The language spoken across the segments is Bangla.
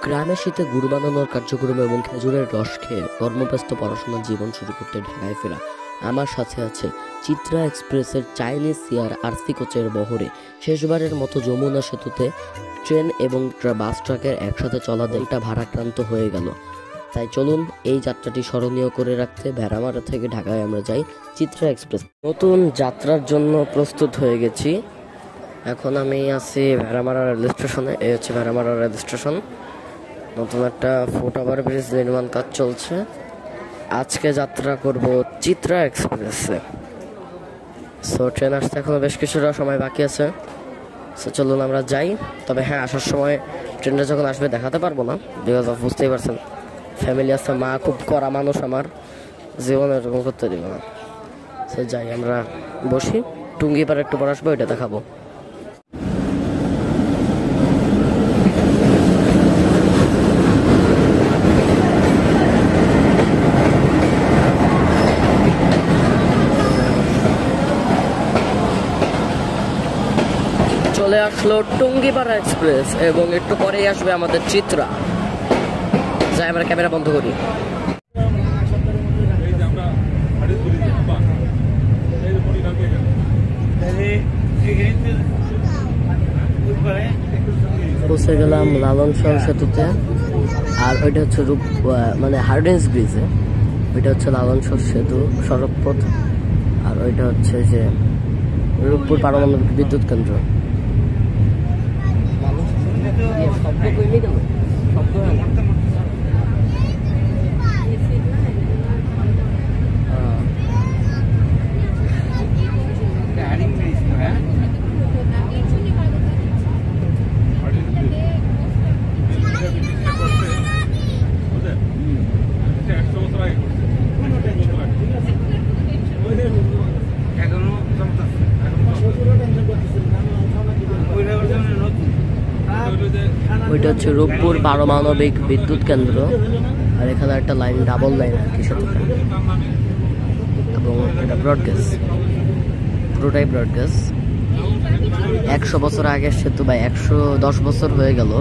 গ্রামে শীতে গুড় বানানোর কার্যক্রম এবং খেজুরের রস খেয়ে কর্মব্যস্ত পড়াশোনার জীবন শুরু করতে ঢাকায় ফেরা আমার সাথে আছে চিত্রা এক্সপ্রেসের চাইনিজ সিয়ার আরসি কোচের বহরে শেষবারের মতো যমুনা সেতুতে ট্রেন এবং বাস ট্রাকের একসাথে চলা দিনটা ভারাক্রান্ত হয়ে গেল। তাই চলুন এই যাত্রাটি স্মরণীয় করে রাখতে ভেড়ামারা থেকে ঢাকায় আমরা যাই চিত্রা এক্সপ্রেস। নতুন যাত্রার জন্য প্রস্তুত হয়ে গেছি। এখন আমি আছি ভেড়ামারা রেল স্টেশনে। এই হচ্ছে ভেড়ামারা রেল স্টেশন। নতুন একটা ফুটওভার ব্রিজ নির্মাণ কাজ চলছে। আজকে যাত্রা করব চিত্রা এক্সপ্রেসে। সো ট্রেন আসতে এখনো বেশ কিছুটা সময় বাকি আছে। সো চলুন আমরা যাই। তবে হ্যাঁ, আসার সময় ট্রেনটা যখন আসবে দেখাতে পারবো না, বিকজ অফ বুঝতেই পারছেন ফ্যামিলি আছে, মা খুব কড়া মানুষ, আমার জীবনে এরকম করতে দিব না। সো যাই, আমরা বসি, টুঙ্গিপাড়া একটু পর আসবো, ওইটা দেখাবো। চলে আসলো টুঙ্গিপাড়া এক্সপ্রেস এবং একটু পরেই আসবে আমাদের চিত্রা। যাই, আমরা ক্যামেরা বন্ধ করি। পৌঁছে গেলাম লালন শাহ সেতুতে। আর ওইটা হচ্ছে মানে হার্ডিন্স ব্রিজে। ওইটা হচ্ছে লালন শাহ সেতু সড়ক পথ। আর ওইটা হচ্ছে যে রূপপুর পারমাণবিক বিদ্যুৎ কেন্দ্র। ওইটা হচ্ছে রূপপুর পারমাণবিক বিদ্যুৎ কেন্দ্র। আর এখানে একটা লাইন, ডাবল লাইন আর কি সাথে, এবং এটা ব্রডগেজ, পুরোটাই ব্রডগেজ। 100 বছর আগের সেতু বা 110 বছর হয়ে গেল,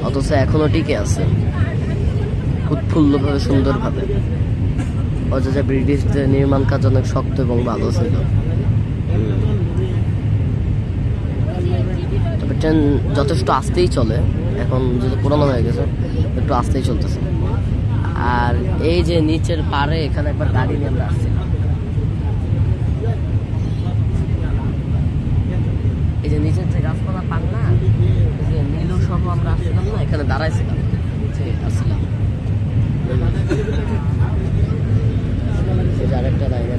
অথচ এখনো টিকে আছে উৎফুল্লভাবে, সুন্দরভাবে। অথচ ব্রিটিশদের নির্মাণ কাজ অনেক শক্ত এবং ভালো ছিল। তবে ট্রেন যথেষ্ট আস্তেই চলে, এখন যেহেতু পুরোনো হয়ে গেছে একটু আস্তেই চলতেছে। আর এই যে নিচের পাড়ে এখানে একবার গাড়ি নিয়ে আমরা আসছিলাম, এই যে নিচের যে গাছপালা পান না, যে নীলু সহ আমরা আসছিলাম না, এখানে দাঁড়াইছিলাম, আসছিলাম। আরেকটা লাইন,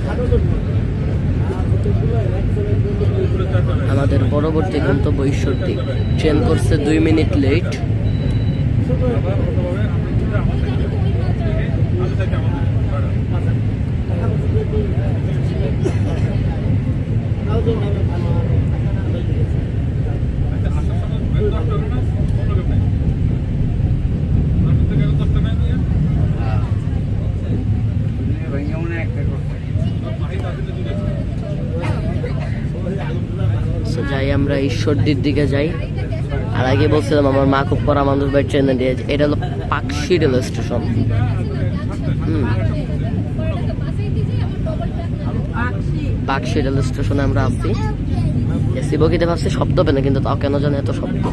আমাদের পরবর্তী গন্তব্য ঈশ্বরদী। ট্রেন করছে 2 মিনিট লেট। যাই, আমরা ঈশ্বরদীর দিকে যাই। আর আগে বলছিলাম আমার মা খুব কড়া মানুষ, বাই ট্রেনে দিয়ে। এটা হলো Pakshi rail station. Pakshi rail স্টেশনে আমরা আসছি। এসি বগিতে ভাবছি শব্দ হবে না, কিন্তু তাও কেন জানে এত শব্দ।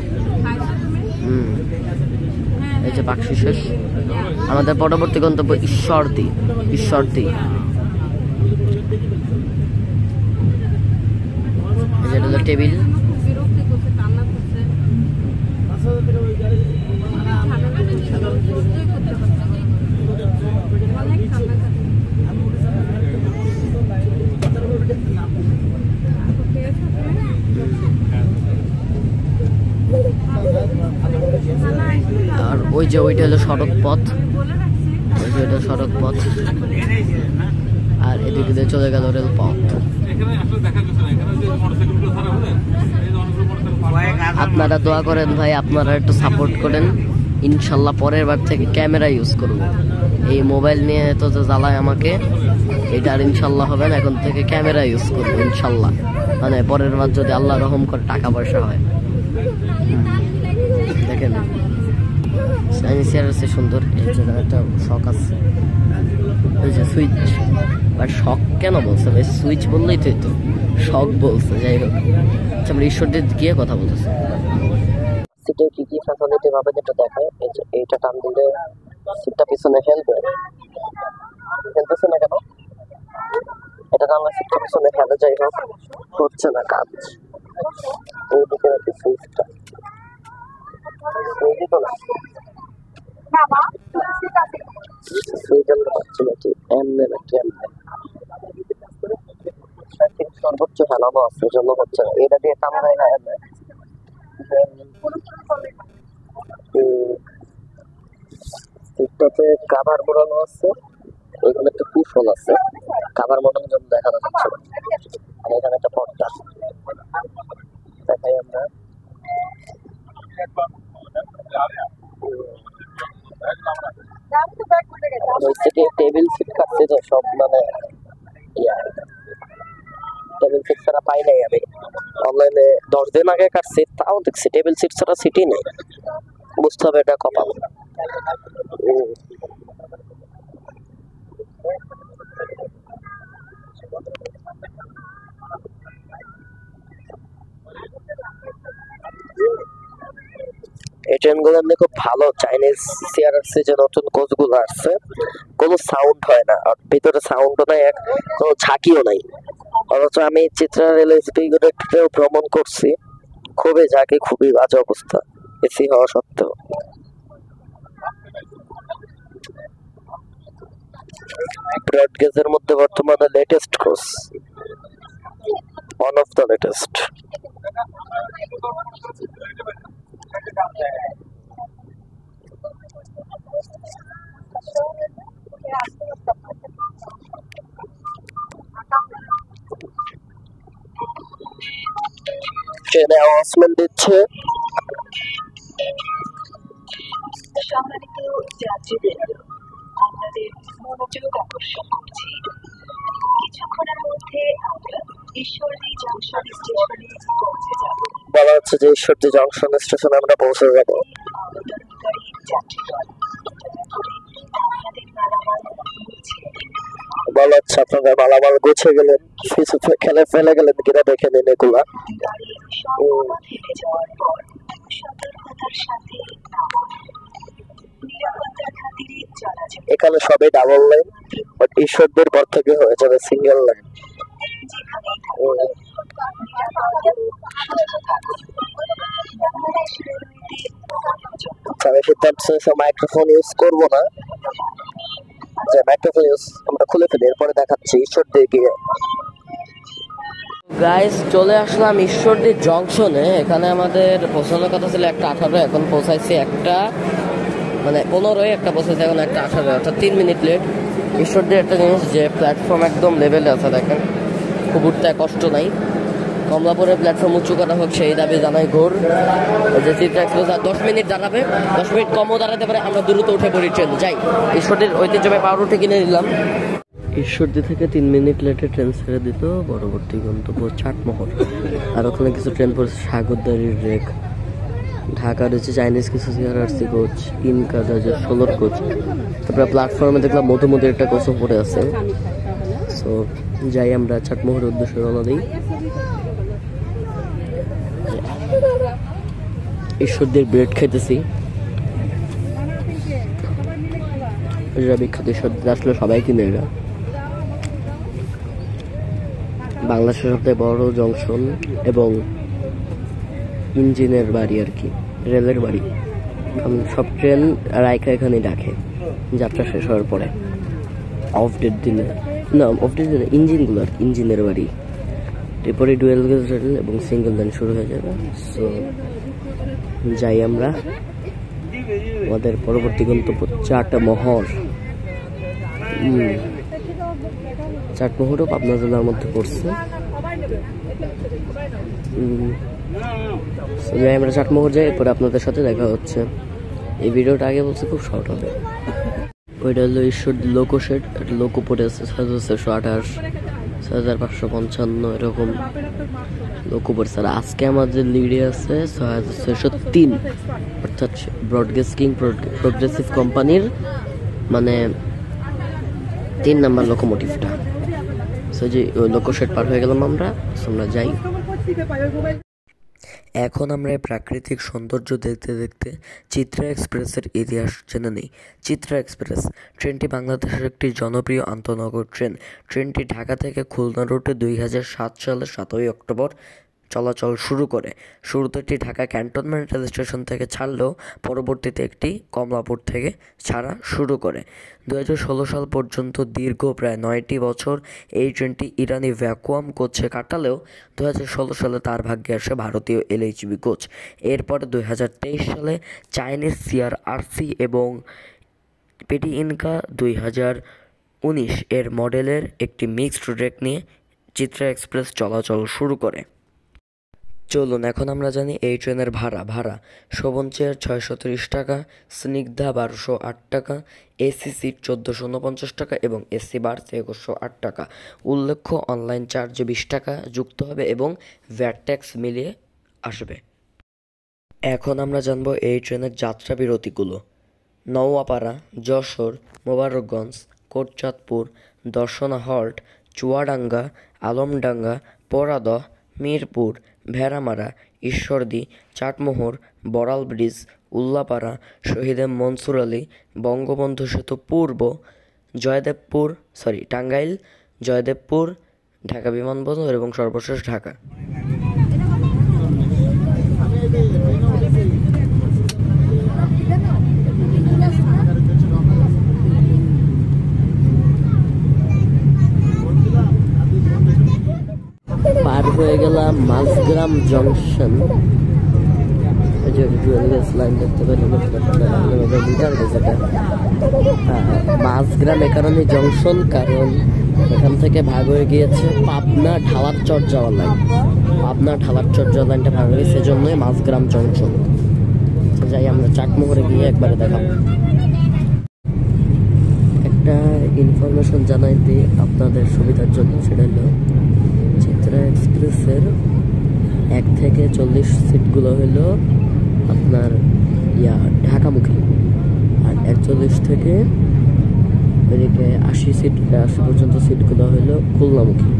এই যে পাকশি শেষ। আমাদের পরবর্তী গন্তব্য ঈশ্বরদী। ঈশ্বরদী টেবিল। আর ওই যে ওইটা হলো সড়ক পথ, ওইটা সড়ক পথ। আর এদিকে দিয়ে চলে গেল রেল পথ। আপনারা দোয়া করেন ভাই, আপনারা একটু সাপোর্ট করেন। ইনশাল্লাহ পরের বার থেকে ক্যামেরা ইউজ করব। এই মোবাইল নিয়ে এত যে জ্বালায় আমাকে, এটা আর ইনশাল্লাহ হবে না। এখন থেকে ক্যামেরা ইউজ করবো ইনশাল্লাহ। মানে পরের বার যদি আল্লাহ রহম করে টাকা পয়সা হয়। দেখেন চাইনিজ চেয়ার আছে সুন্দর, এই যে একটা শখ আছে, ওই যে সুইচ, বাট শখ কেন বলছে ভাই, সুইচ বললেই তো তো শখ বলছে। যাই হোক, আমরা ঈশ্বরদের গিয়ে কথা বলতেছি। সিটে কি কি ফ্যাসিলিটি পাবে যেটা দেখায়, এই যে এইটা টান দিলে সিটটা পিছনে খেলবে, খেলতেছে না কেন, এটা টানলে সিটটা পিছনে খেলে। যাই হোক, হচ্ছে না কাজ। এইদিকে নাকি সুইচটা সুইচ না, সুইচ আমরা পাচ্ছি নাকি এমনে নাকি এমনে, সর্বোচ্চ হেলানো আছে জন্য হচ্ছে না। এটা দিয়ে কাম হয় না এমনে। সিটটাতে কাভার মোড়ানো আছে, এখানে একটা কুশন আছে, কাভার মোড়ানোর জন্য দেখা যাচ্ছে না। আর এখানে একটা পর্দা দেখাই আমরা। টেবিল সিট কাটছে তো সব, মানে টেবিল সিট ছাড়া পাই নাই আমি অনলাইনে 10 দিন আগে কাটছি, তাও দেখছি টেবিল সিট ছাড়া সিটই নেই। বুঝতে হবে এটা কপাল। এই ট্রেনগুলো এমনি খুব ভালো, চাইনিজ চেয়ার আসছে যে নতুন কোচগুলো আসছে, কোনো সাউন্ড হয় না, আর ভিতরে সাউন্ডও নাই, কোনো ঝাঁকিও নাই। অথচ আমি চিত্রা রেল স্পিডওয়েতেও ভ্রমণ করছি, খুবই ঝাঁকি, খুবই বাজে অবস্থা এসি হওয়া সত্ত্বেও। ব্রড গেজের মধ্যে বর্তমানে latest coach, one of the latest. ট্রেনে অ্যানাউন্সমেন্ট দিচ্ছে। সম্মানিত যাত্রীবৃন্দ, আপনাদের মনোযোগ আকর্ষণ করছি, কিছুক্ষণের মধ্যে আমরা ঈশ্বরদী জংশন স্টেশনে পৌঁছে যাব। বলা হচ্ছে যে ঈশ্বরদী জংশন স্টেশনে আমরা পৌঁছে যাব। আবেদনকারী যাত্রীগণ, আপনাদের মালামাল গুছিয়ে নিন। বলা হচ্ছে আপনাদের মালামাল গুছিয়ে গেলেন, কিছু খেলে ফেলে গেলেন কিনা দেখে নিন এগুলা। গাড়ি সম্পূর্ণ থেমে যাওয়ার পর সতর্কতার সাথে নামুন। নিরাপত্তার খাতিরে চলাচল। এখানে সবই ডাবল লাইন, বাট ঈশ্বরদের পর থেকে হয়ে যাবে সিঙ্গেল লাইন। যেখানেই থাকুন, নিরাপদে সুস্থ থাকুন। বাংলাদেশ রেলওয়েতে ভ্রমণের জন্য আমি সিদ্ধান্ত মাইক্রোফোন ইউজ করবো না, যে মাইক্রোফোন ইউজ আমরা খুলে ফেলি, এরপরে দেখাচ্ছি ঈশ্বরদের গিয়ে। গাইস, চলে আসলাম ঈশ্বরদী জংশনে। এখানে আমাদের পৌঁছানোর কথা ছিল 1:18, এখন পৌঁছাইছি 1:15, একটা পৌঁছাইছে এখন 1:18, অর্থাৎ 3 মিনিট লেট। ঈশ্বরদীর একটা জিনিস যে প্ল্যাটফর্ম একদম লেভেলে আছে, দেখেন খুব উঠতে কষ্ট নাই। কমলাপুরের প্ল্যাটফর্ম উঁচু করা হোক সেই দাবি জানাই ঘোর। যে চিত্রা এক্সপ্রেস 10 মিনিট দাঁড়াবে, 10 মিনিট কমও দাঁড়াতে পারে, আমরা দ্রুত উঠে পড়ি ট্রেন যাই। ঈশ্বরদীর ঐতিহ্যবাহী পাউরুটি কিনে নিলাম। ঈশ্বরদী থেকে 3 মিনিট লেটে ট্রেন ছেড়ে দিত, পরবর্তী গন্তব্য চাটমোহর। আর ওখানে কিছু ট্রেন পড়েছে, সাগরদারির রেক, ঢাকা রয়েছে চাইনিজ কিছু সিআরআরসি কোচ, ইনকা জাহাজের 16 কোচ। তারপরে প্ল্যাটফর্মে দেখলাম মধুমতির একটা কোচও পড়ে আছে। সো যাই, আমরা চাটমোহরের উদ্দেশ্যে রওনা দিই। ঈশ্বরদের ব্রেড খাইতেছি, এটা বিখ্যাত। ঈশ্বরদের আসলে সবাই কিনে, এটা বাংলাদেশের সবথেকে বড় জংশন এবং ইঞ্জিনের বাড়ি আর কি, রেলের বাড়ি। কারণ সব ট্রেন রায়কা এখানে ডাকে যাত্রা শেষ হওয়ার পরে, অফ ডেট দিনে, না অফ ডেট দিনে ইঞ্জিনগুলো আর কি, ইঞ্জিনের বাড়ি। এরপরে ডুয়েল গেজ রেল এবং সিঙ্গেল লাইন শুরু হয়ে যাবে। সো যাই আমরা, আমাদের পরবর্তী গন্তব্য চাটমোহর। চাটমোহরও পাবনা জেলার মধ্যে পড়ছে। যাই আমরা চাটমোহর যাই, এরপরে আপনাদের সাথে দেখা হচ্ছে। এই ভিডিওটা আগে বলছে খুব শর্ট হবে। ওইটা হলো ঈশ্বর লোকো শেড, একটা লোকো পড়ে আছে 6,628, 6,555 এরকম লোকো পড়ছে। আর আজকে আমাদের লিডে আছে 6,603, অর্থাৎ অর্থাৎ ব্রডকাস্টিং প্রোগ্রেসিভ কোম্পানির মানে 3 নাম্বার লোকোমোটিভটা। সো যে ওই লোকোশেড পার হয়ে গেলাম আমরা যাই। এখন আমরা এই প্রাকৃতিক সৌন্দর্য দেখতে দেখতে চিত্রা এক্সপ্রেসের ইতিহাস জেনে নিই। চিত্রা এক্সপ্রেস ট্রেনটি বাংলাদেশের একটি জনপ্রিয় আন্তঃনগর ট্রেন। ট্রেনটি ঢাকা থেকে খুলনা রুটে 2007 সালের 7ই অক্টোবর চলাচল শুরু করে। শুরুতে এটি ঢাকা ক্যান্টনমেন্ট রেল স্টেশন থেকে ছাড়লেও পরবর্তীতে একটি কমলাপুর থেকে ছাড়া শুরু করে। 2016 সাল পর্যন্ত দীর্ঘ প্রায় 9টি বছর এই ট্রেনটি ইরানি ভ্যাকুয়াম কোচে কাটালেও 2016 সালে তার ভাগ্যে আসে ভারতীয় LHB কোচ। এরপরে 2023 সালে চাইনিজ CRRC এবং পেটি ইনকা 2019 এর মডেলের একটি মিক্সড রেক নিয়ে চিত্রা এক্সপ্রেস চলাচল শুরু করে। চলুন এখন আমরা জানি এই ট্রেনের ভাড়া। শোভন চেয়ার 630 টাকা, স্নিগ্ধা 1208 টাকা, AC সিট 1449 টাকা এবং AC বার্থ 2108 টাকা। উল্লেখ্য অনলাইন চার্জে 20 টাকা যুক্ত হবে এবং ভ্যাট ট্যাক্স মিলিয়ে আসবে। এখন আমরা জানবো এই ট্রেনের যাত্রা বিরতিগুলো। নওয়াপাড়া, যশোর, মোবারকগঞ্জ, কোটচাঁদপুর, দর্শনা হল্ট, চুয়াডাঙ্গা, আলমডাঙ্গা, পোড়াদহ, মিরপুর, ভেড়ামারা, ঈশ্বরদী, চাটমোহর, বড়াল ব্রিজ, উল্লাপাড়া, শহীদ মনসুর আলী, বঙ্গবন্ধু সেতু পূর্ব, টাঙ্গাইল, জয়দেবপুর, ঢাকা বিমানবন্দর এবং সর্বশেষ ঢাকা। পার হয়ে গেলাম মাঝগ্রাম জংশন। মাঝগ্রাম এ কারণে জংশন, কারণ এখান থেকে ভাগ হয়ে গিয়েছে পাবনা ঢালারচর যাওয়ার লাইন। পাবনা ঢালারচর যাওয়ার লাইনটা ভাগ হয়ে সেজন্যই মাঝগ্রাম জংশন। যাই আমরা চাটমোহরে গিয়ে একবারে দেখাবো। একটা ইনফরমেশন জানাই দিই আপনাদের সুবিধার জন্য, সেটা হলো চিত্রা এক্সপ্রেসের 1 থেকে 40 সিটগুলো হলো আপনার ঢাকামুখী, আর 41 থেকে এদিকে 80 পর্যন্ত সিটগুলো হলো খুলনামুখী।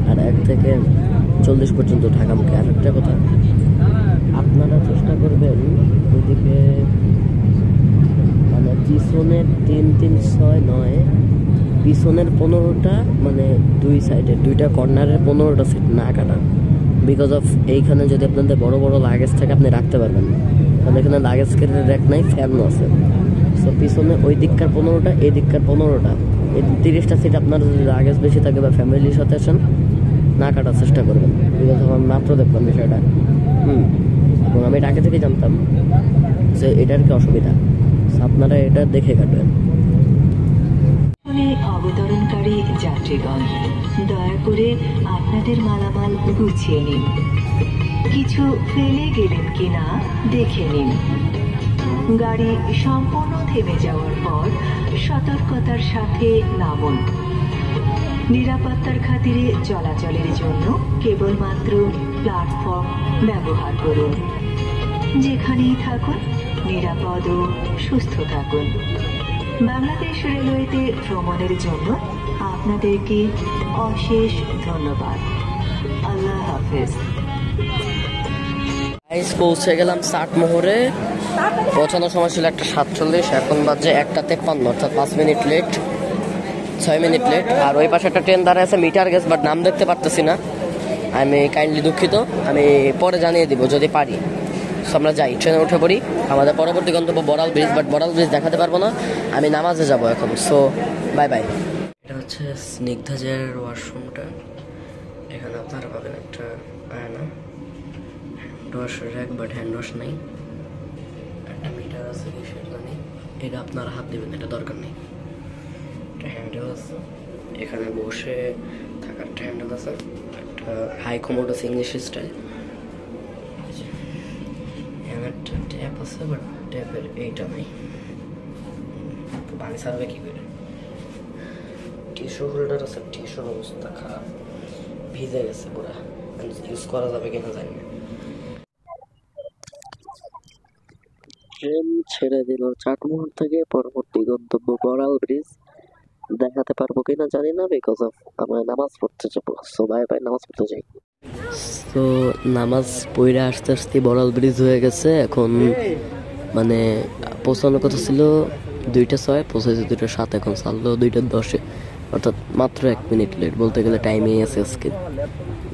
আর 1 থেকে 40 পর্যন্ত ঢাকামুখী। আর একটা কথা, আপনারা চেষ্টা করবেন ওইদিকে মানে পিছনের 3-3-6-9 পিছনের 15টা মানে 2 সাইডের 2টা কর্নারের 15টা সিট না কাটা। বিকজ অফ এইখানে যদি আপনাদের বড় বড় লাগেজ থাকে আপনি রাখতে পারবেন না, কারণ এখানে লাগেজ কেটে র্যাক নাই, ফ্যানও আছে। সো পিছনে ওই দিককার 15টা, এই দিককার 15টা, এই 30টা সিট আপনার যদি লাগেজ বেশি থাকে বা ফ্যামিলির সাথে আসেন না কাটার চেষ্টা করবেন, বিকজ অফ আমি মাত্র দেখলাম বিষয়টা। এবং আমি এটা আগে থেকে জানতাম যে এটার কি অসুবিধা, আপনারা এটা দেখে কাটবেন। অবতরণকারী যাত্রীগণ, দয়া করে আপনাদের মালামাল গুছিয়ে নিন। কিছু ফেলে গেলেন কিনা দেখে নিন। গাড়ি সম্পূর্ণ থেমে যাওয়ার পর সতর্কতার সাথে নামুন। নিরাপত্তার খাতিরে চলাচলের জন্য কেবলমাত্র প্ল্যাটফর্ম ব্যবহার করুন। যেখানেই থাকুন নিরাপদ ও সুস্থ থাকুন। বাংলাদেশ রেলওয়েতে ভ্রমণের জন্য আপনাদেরকে অশেষ ধন্যবাদ। আল্লাহ হাফেজ। পৌঁছে গেলাম চাটমোহরে। পৌঁছানোর সময় ছিল 1:47, এখন বাজে 1:53, অর্থাৎ 6 মিনিট লেট। আর ওই পাশে একটা ট্রেন দাঁড়ায় আছে মিটার গেছে, বাট নাম দেখতে পারতেছি না, আমি কাইন্ডলি দুঃখিত, আমি পরে জানিয়ে দিব যদি পারি। সো আমরা যাই, ট্রেনে উঠে পড়ি। আমাদের পরবর্তী গন্তব্য Boral bridge, but Boral bridge দেখাতে পারবো না, আমি নামাজে যাব এখন। So bye. এটা হচ্ছে স্নিগ্ধা জেয়ারের ওয়াশরুমটা। এখানে আপনারা পাবেন একটা আয়না, hand wash rack, but hand wash নেই। একটা মিটার আছে কিসের জানি, এটা আপনারা হাত দেবেন, এটা দরকার নেই। একটা হ্যান্ডেল আছে, এখানে বসে থাকার একটা হ্যান্ডেল আছে, একটা হাই কমোড আছে ইংলিশ স্টাইল। একটা ট্যাপ আছে, বাট ট্যাপের এইটা নেই, পানি ছাড়বে কি করে। টিস্যু হোল্ডার আছে, টিস্যুর অবস্থা খারাপ, ভিজে গেছে পুরা, ইউজ করা যাবে কিনা জানি না। ছেড়ে দিল চাটমোহর থেকে পরবর্তী গন্তব্য বড়াল ব্রিজ। দেখাতে পারবো কিনা জানি না, বিকজ অফ আমরা নামাজ পড়তে যাবো। সো বাই বাই, নামাজ পড়তে যাই। তো নামাজ পড়ে আস্তে আস্তে বড়াল ব্রিজ হয়ে গেছে। এখন মানে পৌঁছানোর কথা ছিল 2টা 6, পৌঁছেছে 2টা 7, এখন ছাড়লো 2টা 10-এ, অর্থাৎ মাত্র 1 মিনিট লেট। বলতে গেলে টাইমেই আছে আজকে।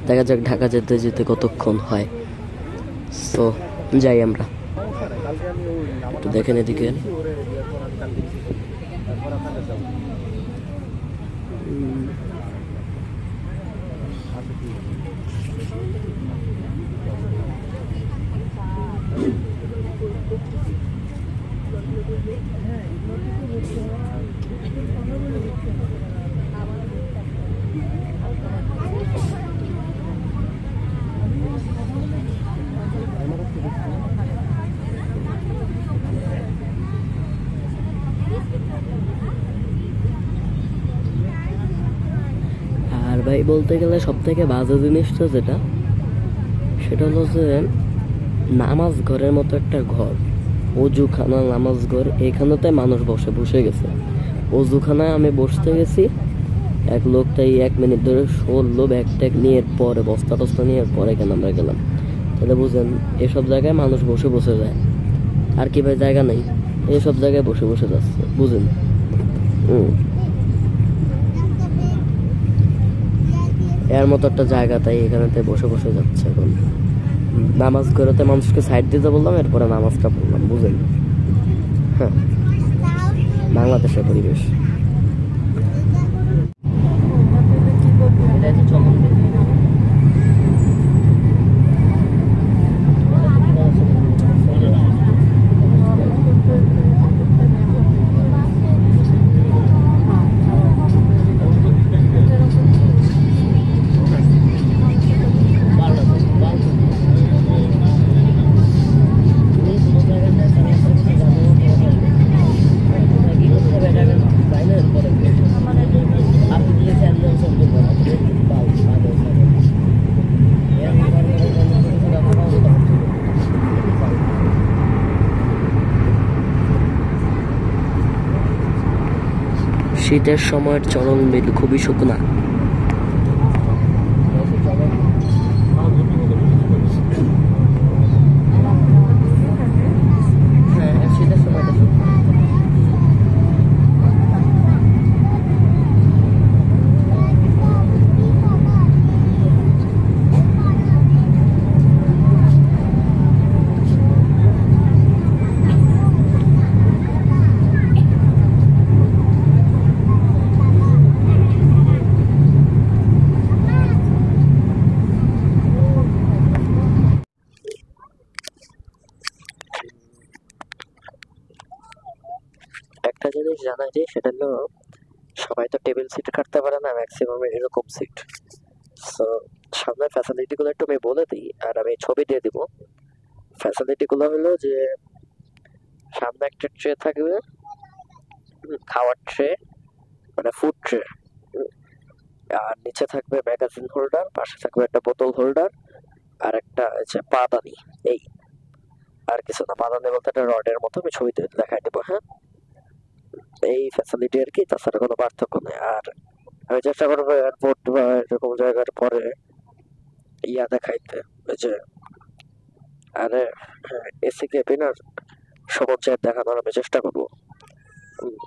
দেখা যাক ঢাকা যেতে যেতে কতক্ষণ হয়। সো যাই আমরা, একটু দেখেন এদিকে। আর ভাই বলতে গেলে সব থেকে বাজে জিনিসটা যেটা, সেটা হলো যে নামাজ ঘরের মতো একটা ঘর, অজুখানা নামাজ ঘর, এখানেতে মানুষ বসে বসে গেছে। অজুখানায় আমি বসতে গেছি, এক লোকটাই 1 মিনিট ধরে সরলো ব্যাগ ট্যাগ নিয়ে, পরে বস্তা টস্তা নিয়ে পরে কেন আমরা গেলাম। তাহলে বুঝেন এসব জায়গায় মানুষ বসে বসে যায়, আর কি ভাই জায়গা নেই, এসব জায়গায় বসে বসে যাচ্ছে, বুঝেন। এর মতো একটা জায়গা, তাই এখানেতে বসে বসে যাচ্ছে। এখন নামাজ ঘরেতে মানুষকে সাইড দিতে বললাম, এরপরে নামাজটা পড়লাম, বুঝেন। হ্যাঁ, বাংলাদেশের পরিবেশ। শীতের সময়ের চরম বিল, খুবই শুকনা। একটা জিনিস জানা যায়, সেটা হলো সবাই তো টেবিল সিট কাটতে পারে না, ম্যাক্সিমাম এরকম সিট। সো সামনের ফ্যাসিলিটি গুলো একটু আমি বলে দিই, আর আমি ছবি দিয়ে দিব। ফ্যাসিলিটি গুলো হলো যে সামনে একটা ট্রে থাকবে, খাওয়ার ট্রে, মানে ফুড ট্রে, আর নিচে থাকবে ম্যাগাজিন হোল্ডার, পাশে থাকবে একটা বোতল হোল্ডার, আর একটা পাদানি। এই আর কিছু না, পাদানি বলতে একটা রডের মতো, আমি ছবিতে দেখাই দেবো। হ্যাঁ, এই ফ্যাসিলিটি আর কি, তাছাড়া কোনো পার্থক্য নেই। আর আমি চেষ্টা করবো এয়ারপোর্ট বা এরকম জায়গার পরে ইয়া দেখাইতে, ওই যে আরে এসি কেবিন আর সবুজ চেয়ার দেখানোর আমি চেষ্টা করবো,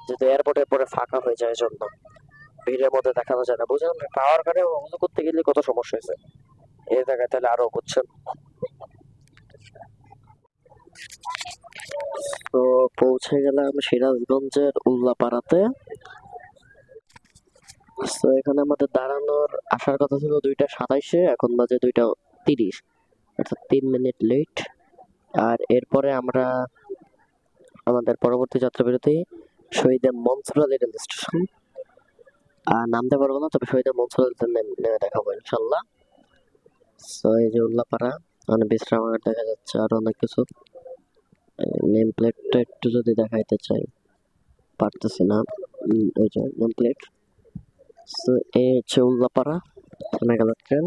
যাতে এয়ারপোর্টের পরে ফাঁকা হয়ে যায়, জন্য ভিড়ের মধ্যে দেখানো যায় না, বুঝলেন। পাওয়ার কার্ডে অজু করতে গেলে কত সমস্যা হয়েছে এই জায়গায়, তাহলে আরো বুঝছেন। তো পৌঁছে গেলাম সিরাজগঞ্জের উল্লাপাড়াতে। তো এখানে আমাদের দাঁড়ানোর আসার কথা ছিল 2টা 27-এ, এখন বাজে 2টা 30, অর্থাৎ 3 মিনিট লেট। আর এরপরে আমরা আমাদের পরবর্তী যাত্রাবিরতি শহীদে মনসুর আলী রেল স্টেশন। আর নামতে পারবো না, তবে শহীদে মনসুর আলীতে নেমে দেখাবো ইনশাল্লাহ। তো এই যে উল্লাপাড়া, মানে বিশ্রামাগার দেখা যাচ্ছে, আর অনেক কিছু। নেম প্লেটটা একটু যদি দেখাইতে চাই, পারতেছি না। ওই যে নেম প্লেট। তো এই হচ্ছে উল্লাপাড়া, থেমে গেল ট্রেন।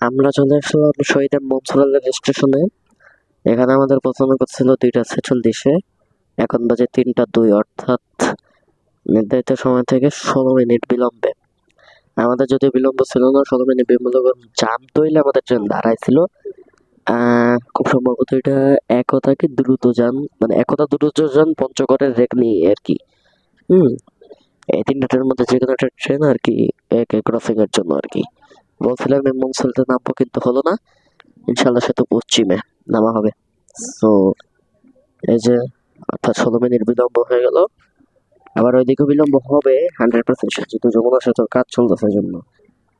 আমরা চলে আসলাম শহীদ মনসুর রেল স্টেশনে। এখানে আমাদের প্রথমে ছিল 2:46-এ, এখন বাজে 3:02, অর্থাৎ নির্ধারিত সময় থেকে 16 মিনিট বিলম্বে। আমাদের যদি বিলম্ব ছিল না, 16 মিনিট বিলম্ব, জাম তৈলে আমাদের ট্রেন দাঁড়াইছিল। খুব সম্ভবত এটা একতা কি দ্রুতযান, মানে একতা দ্রুতযান পঞ্চগড়ের রেক নিয়ে আর কি। এই 3টা ট্রেনের মধ্যে যে কোনো একটা ট্রেন আর কি, ক্রসিং এর জন্য আর কি। বলছিলাম মনসুরতে নামবো, কিন্তু হলো না। ইনশাল্লাহ সে তো পশ্চিমে নামা হবে। তো এই যে, অর্থাৎ 16 মিনিট বিলম্ব হয়ে গেল। আবার ওইদিকে বিলম্ব হবে 100%, যেহেতু যমুনার সাথে কাজ চলতেছে জন্য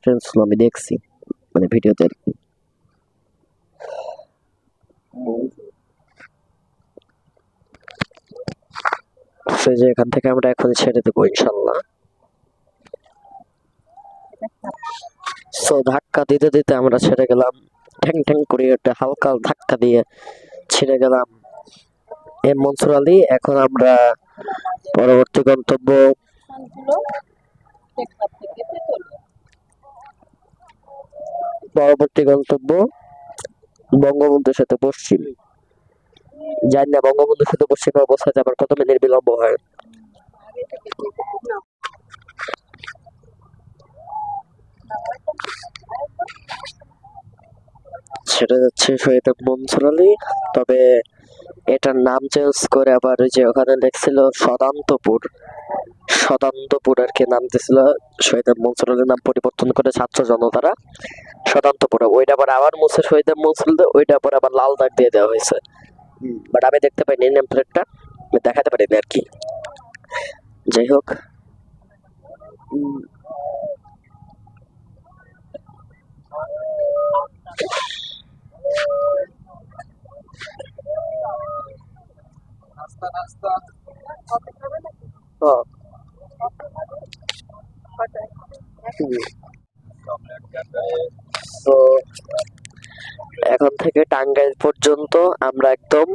ট্রেন স্লো, আমি দেখছি মানে ভিডিওতে আর কি। সে যে এখান থেকে আমরা এখন ছেড়ে দেবো ইনশাল্লাহ। সো ধাক্কা দিতে দিতে আমরা ছেড়ে গেলাম, ঠ্যাং ঠ্যাং করে একটা হালকা ধাক্কা দিয়ে ছেড়ে গেলাম এম মনসুর আলী। এখন আমরা পরবর্তী গন্তব্য বঙ্গবন্ধু সেতু পশ্চিম। জানি না বঙ্গবন্ধু সেতু পশ্চিমে অবস্থাতে আবার কত মিনিট বিলম্ব হয়। সেটা যাচ্ছে শহীদ মনসুর আলী, তবে এটার নাম চেঞ্জ করে আবার ওই যে ওখানে লেখছিল সদান্তপুর আর কি নাম দিয়েছিল। শহীদ মনসুর আলীর নাম পরিবর্তন করে ছাত্র জনতারা সদান্তপুর, ওইটা পরে আবার মুছে শহীদ মনসুর আলী, ওইটা পরে আবার লাল দাগ দিয়ে দেওয়া হয়েছে। বাট আমি দেখতে পাইনি নেম প্লেটটা, আমি দেখাতে পারিনি আর কি। যাই হোক, তো এখন থেকে টাঙ্গাইল পর্যন্ত আমরা একদম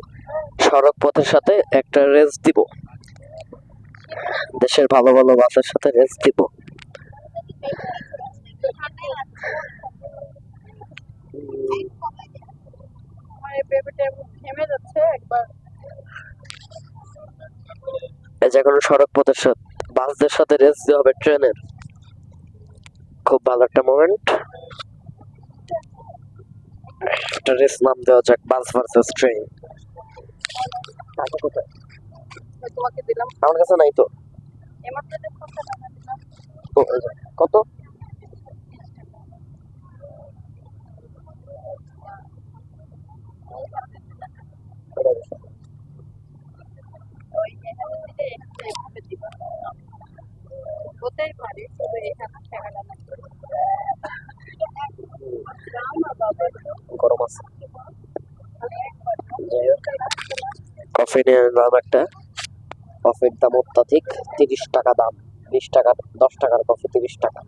সড়ক পথের সাথে একটা রেস দিব, দেশের ভালো ভালো বাসের সাথে রেস দিব। এই যে কোনো সড়ক পথের সাথে বাসদের সাথে রেস দেওয়া হবে ট্রেনের, খুব ভালো একটা মোমেন্ট। একটা রেস নাম দেওয়া যাক, বাস ভার্সেস ট্রেন। আমার কাছে নাই তো। কত? গরম আছে। কফি নিয়ে নিলাম একটা, কফির দাম অত্যাধিক, 30 টাকা দাম। 20 টাকা, 10 টাকার কফি 30 টাকা।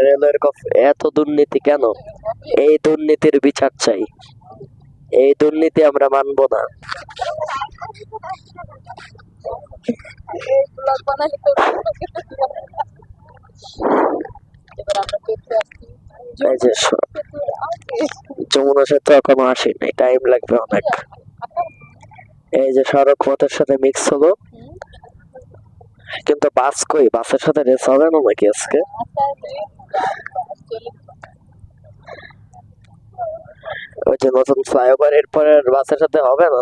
রেলের কফি এত দুর্নীতি কেন? এই দুর্নীতির বিচার চাই, এই দুর্নীতি আমরা মানব না। এই যে যমুনা সেতু এখনো আসেনি, টাইম লাগবে অনেক। এই যে সড়ক পথের সাথে মিক্স হলো, কিন্তু বাস কই? বাসের সাথে রেস হবে না নাকি আজকে? ওই যে নতুন ফ্লাইওভার, এরপরে বাসের সাথে হবে না,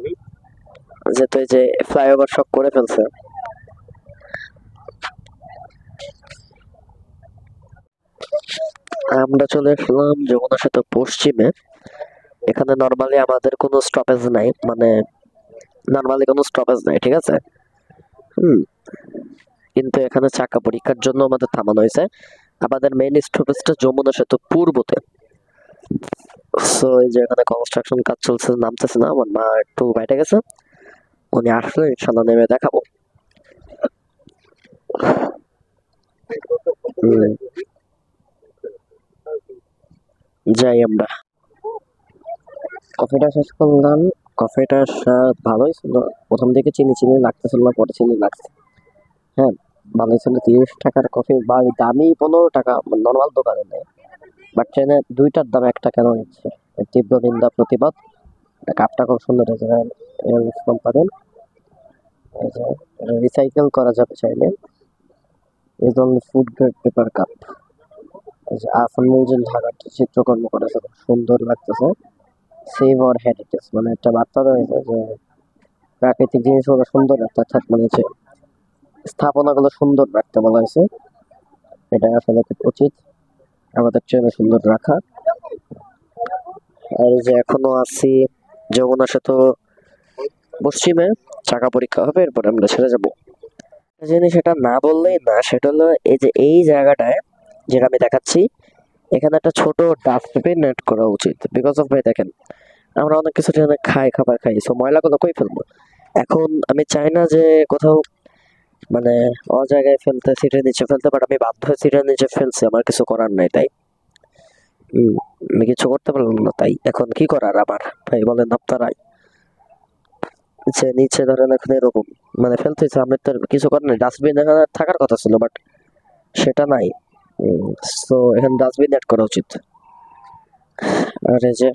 যেহেতু এই যে ফ্লাইওভার সব করে ফেলছে। আমরা চলে আসলাম যমুনা সেতু পশ্চিমে। এখানে নর্মালি আমাদের কোনো স্টপেজ নাই, মানে নর্মালি কোনো স্টপেজ নাই, ঠিক আছে। কিন্তু এখানে চাকা পরীক্ষার জন্য আমাদের থামানো হয়েছে। আমাদের মেইন স্টপেজটা যমুনা সেতু পূর্বতে। সো এই যে এখানে কনস্ট্রাকশন কাজ চলছে, নামতেছে না, আমার মা একটু বাইরে গেছে, উনি আসলে ইনশাল্লাহ নেমে দেখাবো। যাই আমরা। কফিটা শেষ করলাম, কফিটা ভালোই ছিল, প্রথম দিকে চিনি চিনি লাগতেছিল না, পরে চিনি লাগছে। হ্যাঁ, ভালোই ছিল। 30 টাকার কফি বা দামি 15 টাকা, নর্মাল দোকানে নেই। বাট চাইনা দুইটার দাম একটা কেন নিচ্ছে, তীব্র নিন্দা প্রতিবাদ। কাপটা খুব সুন্দর হয়েছে কোম্পানির, এই যে রিসাইকেল করা যাবে চাইলে। Is only food grade paper cup. এই যে আসাম মিউজিয়াম ঢাকার চিত্রকর্ম করেছে, খুব সুন্দর লাগতেছে। সেভ আওয়ার হেরিটেজ, মানে একটা বার্তা রয়েছে যে প্রাকৃতিক জিনিসগুলো সুন্দর রাখতে, অর্থাৎ মানে যে স্থাপনাগুলো সুন্দর রাখতে বলা হয়েছে। এটা আসলে খুব উচিত আমাদের ট্রেনে সুন্দর রাখা। আর যে এখনো আছি যমুনা সেতু পশ্চিমে, চাকা পরীক্ষা হবে, এরপরে আমরা ছেড়ে যাবো। জিনিস এটা না বললেই না, সেটা হলো এই যে এই জায়গাটায় যেটা আমি দেখাচ্ছি, এখানে একটা ছোট ডাস্টবিন নেট করা উচিত। বিকজ অফ ভাই দেখেন, আমরা অনেক কিছু ট্রেনে খাবার খাই, সো ময়লাগুলো কই ফেলবো? এখন আমি চাই না যে কোথাও মানে জায়গায় ফেলতে, সিটের নিচে ফেলতে, বাট আমি বাধ্য হয়ে সিটের নিচে ফেলছি, আমার কিছু করার নাই। তাই আমি কিছু করতে পারলাম না, তাই এখন কি করার আমার ভাই বলেন আপনারাই। যে নিচে ধরেন এখন এরকম মানে ফেলতেছে, আমি তো কিছু করার নেই। ডাস্টবিন এখানে থাকার কথা ছিল, বাট সেটা নাই। সো এখানে ডাস্টবিন অ্যাড করা উচিত। আর এই যে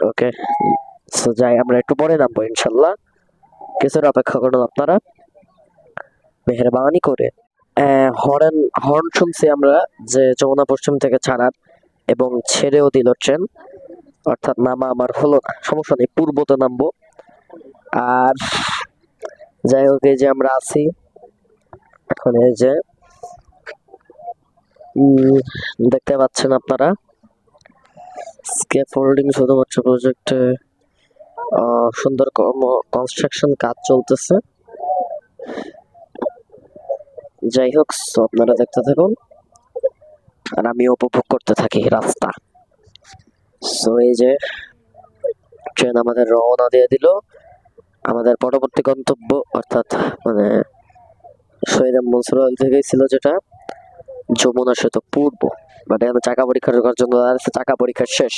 ওকে, সো যাই, আমরা একটু পরে নামবো ইনশাল্লাহ। কিছুটা অপেক্ষা করুন আপনারা মেহরবানি করে। হর্ন শুনছি আমরা যে যমুনা পশ্চিম থেকে ছাড়ার, এবং ছেড়েও দিল ট্রেন, অর্থাৎ নামা আমার হলো না, সমস্যা নেই, পূর্বতে নামবো। আর যাই হোক, এই যে আমরা আছি এখন, এই যে দেখতে পাচ্ছেন আপনারা স্ক্যাফোল্ডিং শুধুমাত্র প্রজেক্টে সুন্দর কনস্ট্রাকশন কাজ চলতেছে। যাই হোক, আপনারা দেখতে থাকুন আর আমি উপভোগ করতে থাকি রাস্তা। সো এই যে ট্রেন আমাদের রওনা দিয়ে দিল আমাদের পরবর্তী গন্তব্য, অর্থাৎ মানে শহীদ মনসুর থেকেই ছিল যেটা যমুনা সেতু পূর্ব। বাট এখানে চাকা পরীক্ষার জন্য চাকা পরীক্ষা শেষ,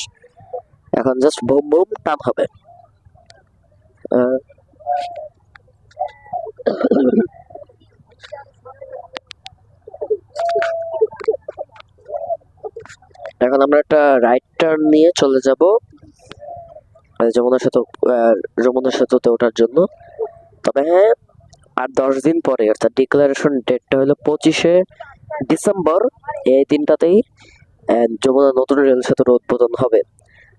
এখন জাস্ট বুম বুম টান হবে। এখন আমরা একটা রাইট টার্ন নিয়ে চলে যাব যমুনা সেতুতে ওঠার জন্য। তবে হ্যাঁ, আর 10 দিন পরে, অর্থাৎ ডিক্লারেশন ডেটটা হলো 25শে ডিসেম্বর, এই দিনটাতেই যমুনা নতুন রেল সেতুর উদ্বোধন হবে।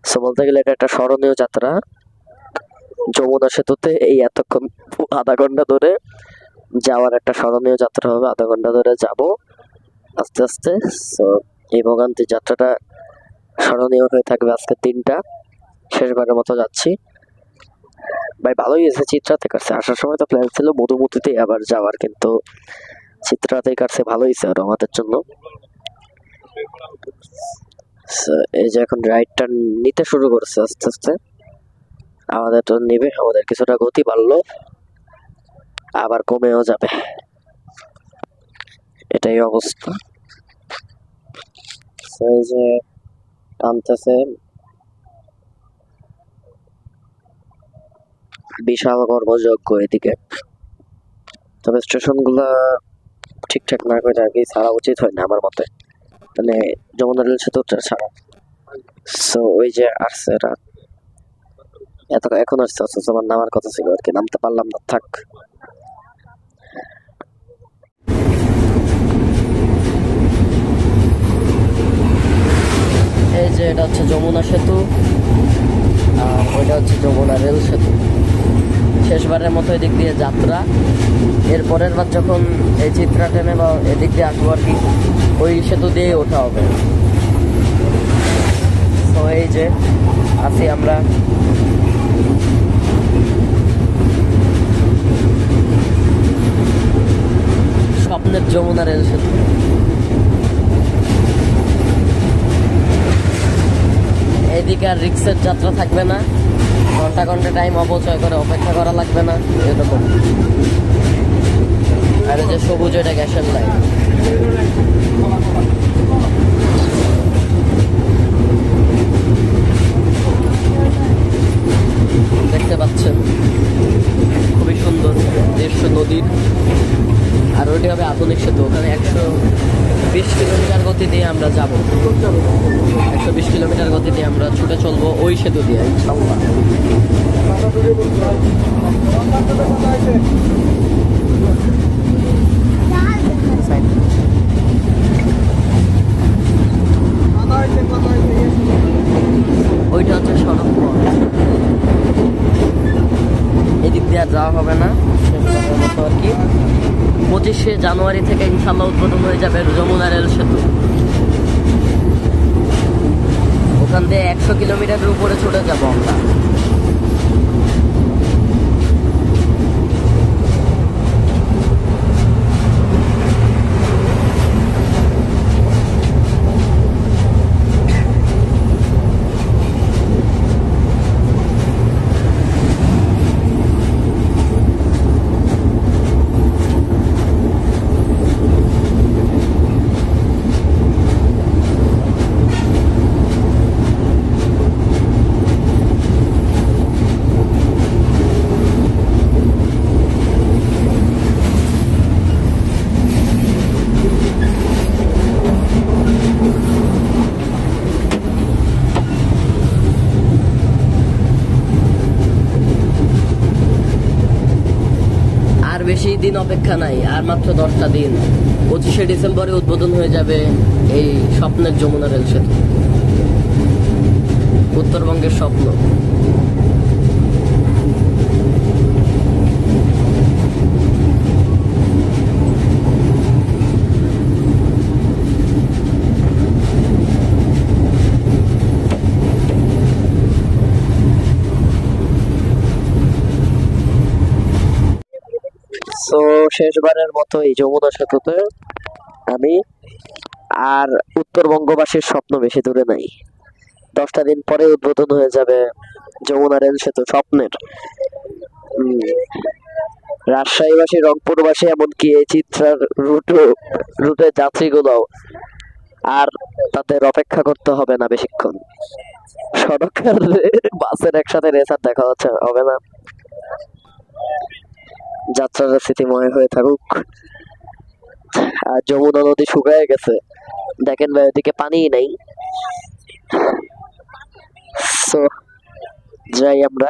সো বলতে গেলে এটা একটা স্মরণীয় যাত্রা। যমুনা সেতুতে এই এতক্ষণ আধা ঘন্টা ধরে যাওয়ার একটা স্মরণীয় যাত্রা হবে, আধা ঘন্টা ধরে যাব আস্তে আস্তে। সো এই ভোগান্তি যাত্রাটা স্মরণীয় হয়ে থাকবে। আজকে দিনটা শেষবারের মতো যাচ্ছি ভাই, ভালোই হয়েছে। চিত্রাতে কাটছে, আসার সময় তো প্ল্যান ছিল মধুমতিতে আবার যাওয়ার, কিন্তু চিত্রাতেই কাটছে, ভালো হয়েছে আর আমাদের জন্য। এই যে এখন রাইট টার্ন নিতে শুরু করছে আস্তে আস্তে, আমাদের তো নেবে, আমাদের কিছুটা গতি বাড়লো, আবার কমেও যাবে, এটাই অবস্থা। এই যে টানতেছে, বিশাল কর্মযজ্ঞ এদিকে। তবে স্টেশন গুলা ঠিকঠাক না করে আর কি ছাড়া উচিত হয় না আমার মতে, মানে যমুনা রেল সেতুটা ছাড়া। সো ওই যে আসছে এরা, এখন আসছে, অথচ আমার নামার কথা ছিল আর কি, নামতে পারলাম না, থাক। এই যে এটা হচ্ছে যমুনা সেতু, আর ওইটা হচ্ছে যমুনা রেল সেতু। শেষবারের মতো এদিক দিয়ে যাত্রা, এর পরের বার যখন এই চিত্রা ট্রেনে বা এদিক দিয়ে আসবো আর কি, ওই সেতু দিয়ে ওঠা হবে। তো এই যে আছি আমরা, স্বপ্নের যমুনা রেল সেতু। এদিকে আর রিক্সের যাত্রা থাকবে না, ঘন্টা ঘন্টা টাইম অপচয় করে অপেক্ষা করা লাগবে না এরকম। আর যে সবুজ, এটা গ্যাসের লাইন। হবে আধুনিক সেতু, ওখানে 120 কিলোমিটার গতি দিয়ে আমরা যাব। 120 কিলোমিটার গতি দিয়ে আমরা ছুটে চলবো ওই সেতু দিয়ে ইনশাআল্লাহ। ওইটা হচ্ছে সড়ক পথ, এদিক দিয়ে আর যাওয়া হবে না আর কি। 25শে জানুয়ারি থেকে ইনশাল্লাহ উদ্বোধন হয়ে যাবে যমুনা রেল সেতু। ওখান দিয়ে 100 কিলোমিটারের উপরে ছুটে যাবো আমরা। বেশি দিন অপেক্ষা নাই, আর মাত্র 10টা দিন। 25শে ডিসেম্বরে উদ্বোধন হয়ে যাবে এই স্বপ্নের যমুনা রেল সেতু, উত্তরবঙ্গের স্বপ্ন। তো শেষবারের মতো এই যমুনা সেতুতে আমি, আর উত্তরবঙ্গবাসীর স্বপ্ন বেশি দূরে নাই। 10টা দিন পরে উদ্বোধন হয়ে যাবে যমুনা রেল সেতু স্বপ্নের। রাজশাহীবাসী, রংপুরবাসী, এমনকি এই চিত্রার রুটে যাত্রীগুলোও আর তাদের অপেক্ষা করতে হবে না বেশিক্ষণ। সড়কের বাসের একসাথে রেসার দেখা হচ্ছে হবে না। যাত্রাটা স্মৃতিময় হয়ে থাকুক। আর যমুনা নদী শুকায় গেছে, দেখেন ভাই ওদিকে পানি নাই। সো যাই আমরা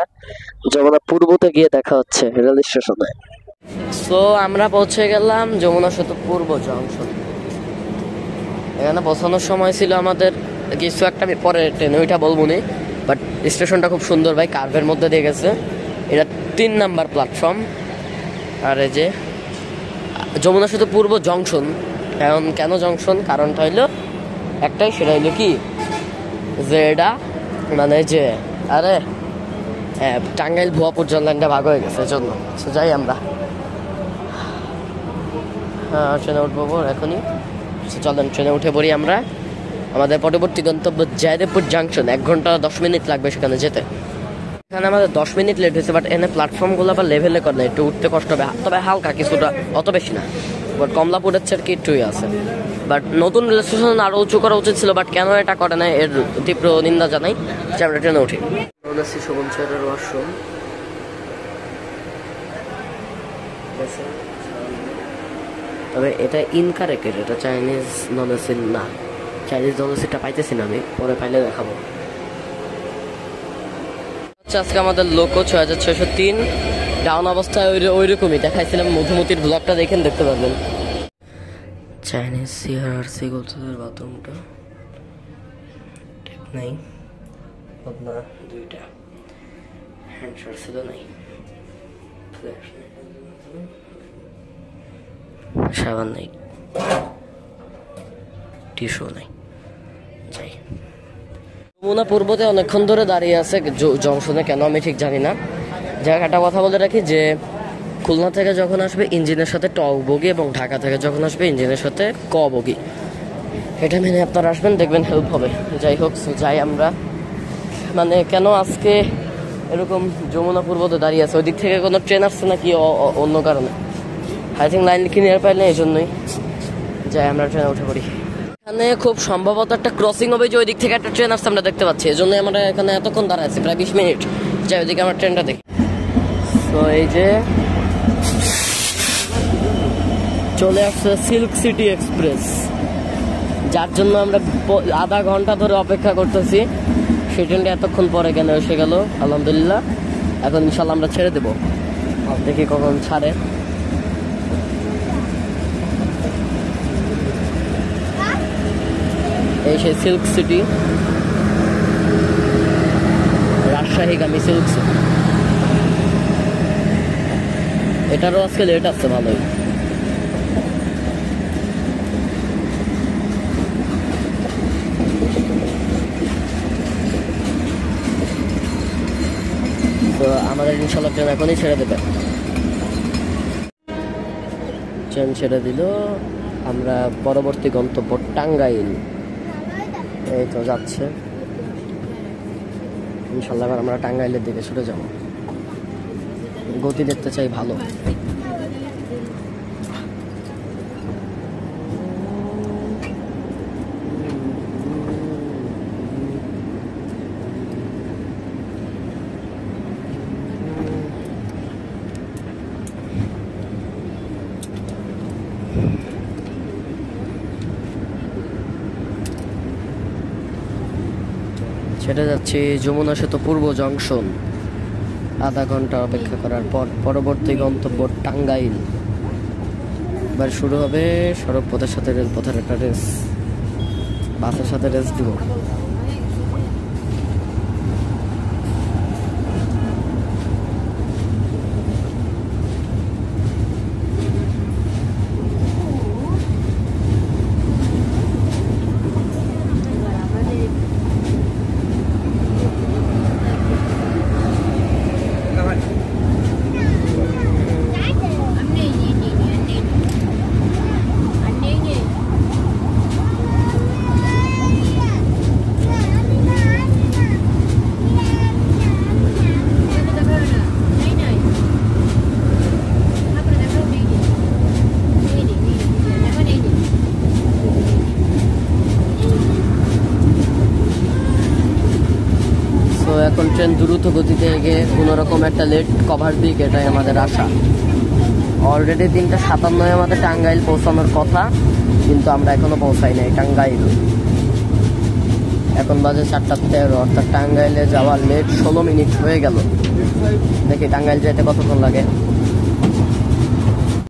যমুনা পূর্বতে গিয়ে দেখা হচ্ছে রেল স্টেশনে। সো আমরা পৌঁছে গেলাম যমুনা সেতু পূর্ব জংশন। এখানে পৌঁছানোর সময় ছিল আমাদের কিছু একটা পরে ট্রেন, ওইটা বলবো নি, বাট স্টেশনটা খুব সুন্দর ভাই, কার্ভের মধ্যে দিয়ে গেছে। এটা 3 নাম্বার প্ল্যাটফর্ম। আর এই যে যমুনা সেতু পূর্ব জংশন। এখন কেন জংশন, কারণটা হইলো একটাই, সেটা হইলো কি যে এটা মানে যে আরে টাঙ্গাইল ভুয়াপুর জল লাইনটা ভাগ হয়ে গেছে এজন্য। যাই আমরা ট্রেনে উঠবো এখনই। চলেন ট্রেনে উঠে পড়ি আমরা। আমাদের পরবর্তী গন্তব্য জয়দেবপুর জাংশন। 1 ঘন্টা 10 মিনিট লাগবে সেখানে যেতে। এখানে আমাদের 10 মিনিট লেট হয়েছে, বাট এনে প্ল্যাটফর্মগুলো আবার লেভেলে করে না, একটু উঠতে কষ্ট হবে, তবে হালকা কিছুটা, অত বেশি না। বাট কমলাপুরের চেয়ে কি একটুই আছে। বাট নতুন রেল স্টেশন আরও উঁচু করা উচিত ছিল, বাট কেন এটা করে না এর তীব্র নিন্দা জানাই। যে আমরা ট্রেনে উঠি। শোভনচরের ওয়াশরুম, তবে এটা ইনকারেক্টেড, এটা চাইনিজ নন এসি না। চাইনিজ নন এসিটা পাইতেছি না আমি, পরে পাইলে দেখাবো। আজকে আমাদের লোকো 6603 ডাউন অবস্থায় ওইরকমই দেখাইছিলাম। মধুমতির ব্লগটা দেখেন, দেখতে পারবেন। চাইনিজ সিআরআরসি গোলচদের বাথরুমটা ঠিক নাই, আপনার 2টা হ্যান্ডশার ছিল নাই, সাবান নাই, টিস্যু নাই। যাই যমুনা পূর্বতে অনেকক্ষণ ধরে দাঁড়িয়ে আছে জংশনে, কেন আমি ঠিক জানি না। জায়গাটা কথা বলে রাখি যে খুলনা থেকে যখন আসবে ইঞ্জিনের সাথে ট বগি, এবং ঢাকা থেকে যখন আসবে ইঞ্জিনের সাথে ক বগি, এটা মেনে আপনারা আসবেন, দেখবেন হেল্প হবে। যাই হোক, যাই আমরা। মানে কেন আজকে এরকম যমুনা পূর্বতে দাঁড়িয়ে আছে, ওই দিক থেকে কোনো ট্রেন আসছে নাকি অন্য কারণে, আই থিঙ্ক লাইন ক্লিয়ার পাইলে এই জন্যই। যাই আমরা ট্রেনে উঠে পড়ি। এখানে খুব সম্ভবত একটা ক্রসিং হবে, যে ওই দিক থেকে একটা ট্রেন আসছে আমরা দেখতে পাচ্ছি, এই জন্য আমরা এখানে এতক্ষণ দাঁড়ায় আছি, প্রায় 20 মিনিট। যাই ওইদিকে আমরা ট্রেনটা দেখি। তো এই যে চলে আসছে সিল্ক সিটি এক্সপ্রেস, যার জন্য আমরা আধা ঘন্টা ধরে অপেক্ষা করতেছি। সেই ট্রেনটা এতক্ষণ পরে কেন এসে গেল, আলহামদুলিল্লাহ। এখন ইনশাল্লাহ আমরা ছেড়ে দেবো, দেখি কখন ছাড়ে। এই সেই সিল্ক সিটি, রাজশাহীগামী সিল্ক সিটি। এটারও আজকে লেট আসছে ভালোই। তো আমাদের ইনশাল্লাহ ট্রেন এখনই ছেড়ে দেবে। ট্রেন ছেড়ে দিল, আমরা পরবর্তী গন্তব্য টাঙ্গাইল। এই তো যাচ্ছে ইনশাল্লাহ। এবার আমরা টাঙ্গাইলের দিকে ছুটে যাব। গতি দেখতে চাই ভালো। ছেড়ে যাচ্ছি যমুনা সেতু পূর্ব জংশন। আধা ঘন্টা অপেক্ষা করার পর পরবর্তী গন্তব্য টাঙ্গাইল। এবার শুরু হবে সড়ক পথের সাথে রেলপথের একটা রেস, বাসের সাথে রেস দিব। এখন ট্রেন দ্রুত গতিতে এগিয়ে কোনো রকম একটা লেট কভার দিক, এটাই আমাদের আশা। অলরেডি 3:57 আমাদের টাঙ্গাইল পৌঁছানোর কথা, কিন্তু আমরা এখনো পৌঁছাই নাই টাঙ্গাইল। এখন বাজে 4:13, অর্থাৎ টাঙ্গাইলে যাওয়ার লেট 16 মিনিট হয়ে গেল। দেখি টাঙ্গাইল যেতে কতক্ষণ লাগে।